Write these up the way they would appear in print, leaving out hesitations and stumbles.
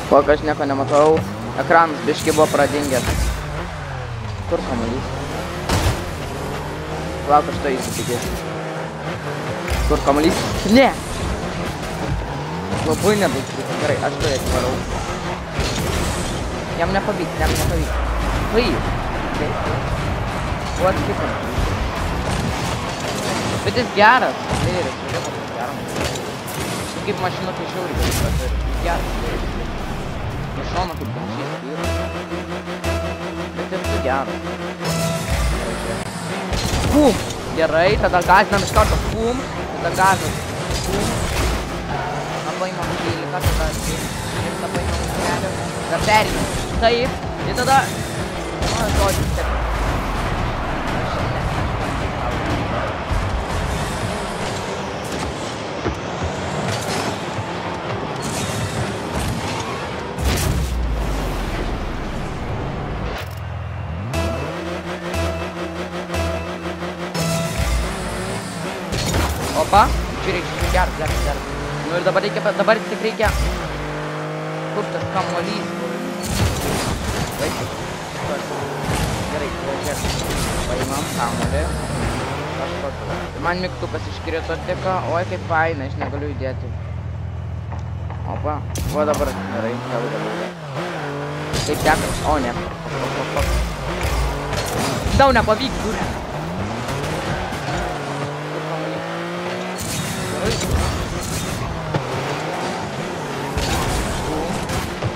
Kok aš nieko nematau. Ekranas biški buvo pradingęs. Kur kamuolys? Lauk, aš to įsitikėsiu. Kur kamuolys? Ne! Labai nedaug. Gerai, aš to atsivarau. Jam nepavyks, jam nepavyks. Please. What happened? Bet jis geras. Lėris, žiūrėk, koks geras. Kaip mašina tai žiauriai, bet jis geras. Iš šono kaip kamšys vyras. Bet ir tu geras. Pum! Gerai, tada gazinam iš karto. Pum! Tada gazas. Pum! Paimam 12, tada paimam kelio. Tada perėjim. Taip. Ir tada... Man žodžiu, taip. Opa, žiūrėk, geras. Nu ir dabar tik reikia... Kur tas kamuolys? Gerai, žiūrėk. Paimam kamuolį. Man mygtukas iškrito tik. Oi, kaip faina, aš negaliu judėti. Opa, o dabar gerai, dabar. Taip teka. O, ne. Tau nepavyks, kur.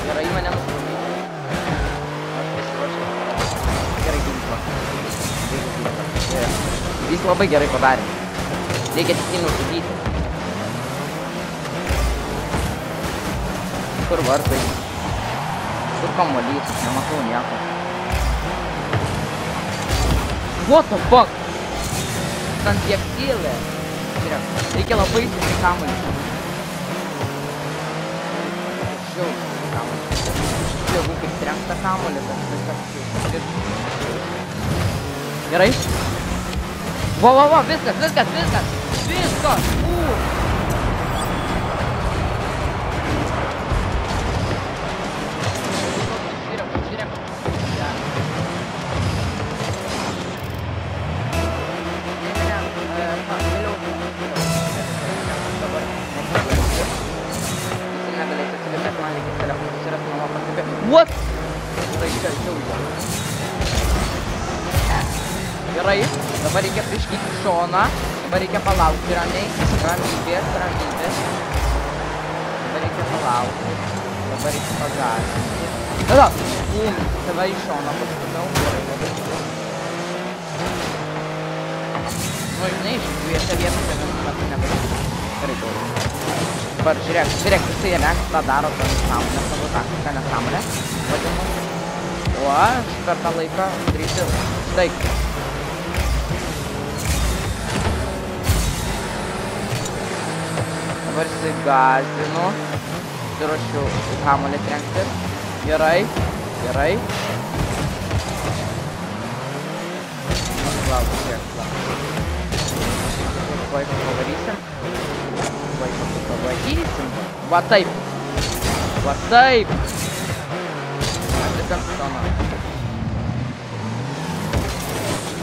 Gerai, mane nustumė. Aš pasiruošiu. Gerai, ginklą. Jis labai gerai padarė. Reikia tik jį nužudyti. Kur vartai? Kur kamuolys? Nematau nieko. What the fuck? Ten tiek skylė. Reikia labai įsiti kamuolį. Žiūrėjau, kaip trenktą kamuolį, bet viskas. Gerai. Va, viskas. What? Gerai, dabar reikia priškyti šoną, dabar reikia palaukti ramiai, ramybės. Dabar reikia palaukti, dabar reikia pagarinti. Tada, tave į šoną pastumau, gerai, labai. Nu, žinai, iš dviejose vietose vienu metu negali. Gerai, gerai. Dabar žiūrėk, jisai renks tą daro tą nesąmonę, savo taktiką nesąmonę. Vadinu. O aš per tą laiką darysiu štai. Dabar įsigazinu. Suruošiu kamuolį trenkti. Gerai. Lauk, žiūrėk. Vaiką pavarysim. Va taip. Atlikam šoną.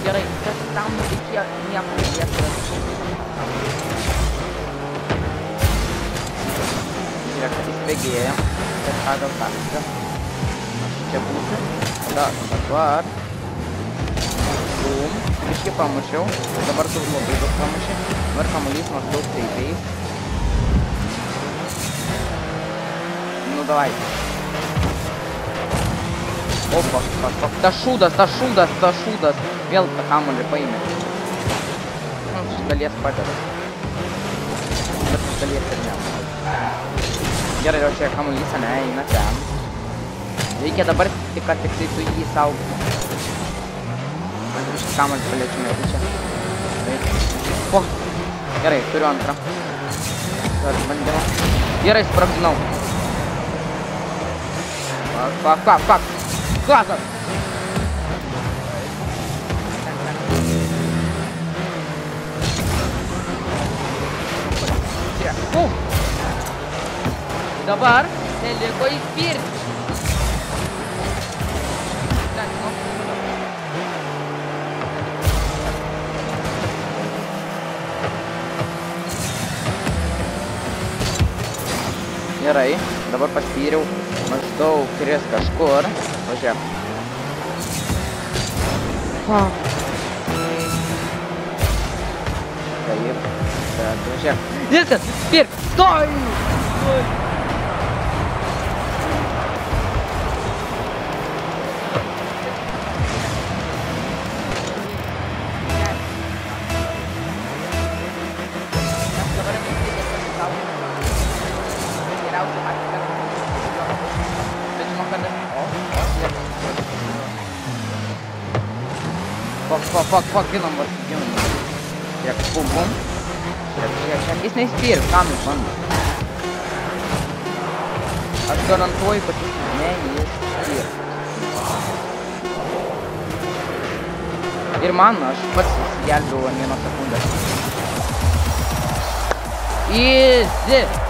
Gerai, tas tam reikėjo nieko lietuvės. Žiūrėk, kad įsibėgėjam. Bet pagal taktiką. Aš čia būsiu. Dabar. Bum. Biškį pamušiau. Dabar tu labai daug pamušiai. Dabar kamuolys maždaug teipiais. Nu, davai. Opa, tas šūdas. Vėl tą kamuolį paėmė. Iš dalies padeda. Bet iš dalies ir ne. Gerai, jau čia kamuolys, ne, eina ten. Reikia dabar tik, kad tik tai tu jį saugti. Man iš kamuolį paliečiu čia. O, gerai, turiu antrą. Dar bandymą. Gerai, sprogdinau. Fuck. Gazas! Dabar Neliko įspirti. Gerai, dabar paspyriau maždaug kris kažkur. Važiuok. Taip, bet važiuok. Viskas, spirk, stoj! Fuck, ginam. Žiūrėk, bum. Žiūrėk, jis neįspyr, kam jis bando. Aš garantuoju, kad jis neįspyr. Ir man, aš pats įsigelbėjau ant vienos sekundės. Easy!